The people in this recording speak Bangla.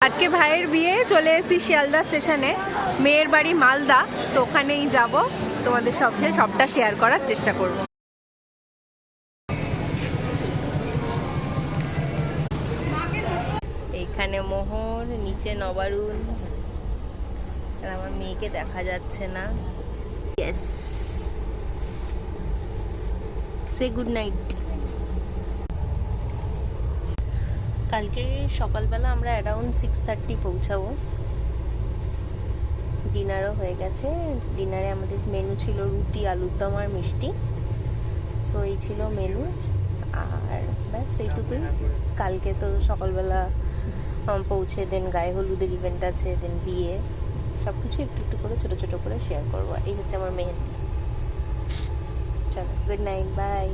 আজকে ভাইয়ের বিয়ে, চলে এসেছি শিয়ালদা স্টেশনে। মেয়ের বাড়ি মালদা, তো ওখানেই যাব। তোমাদের সবটা শেয়ার করার চেষ্টা করব। এইখানে মোহর, নিচে নবারুণ, আর আমার মেয়েকে দেখা যাচ্ছে না। ইয়েস, সে গুড নাইট। কালকে সকালবেলা আমরা অ্যারাউন্ড 6:30 পৌঁছাবো। ডিনারও হয়ে গেছে। ডিনারে আমাদের মেনু ছিল রুটি, আলুর দম আর মিষ্টি। সো এই ছিল মেনু, আর ব্যাস এইটুকুই। কালকে তো সকালবেলা পৌঁছে দেন গায়ে হলুদের ইভেন্ট আছে, দেন বিয়ে, সব কিছু একটু একটু করে ছোটো ছোটো করে শেয়ার করবো। এই হচ্ছে আমার মেহেন্দি। চলো, গুড নাইট, বাই।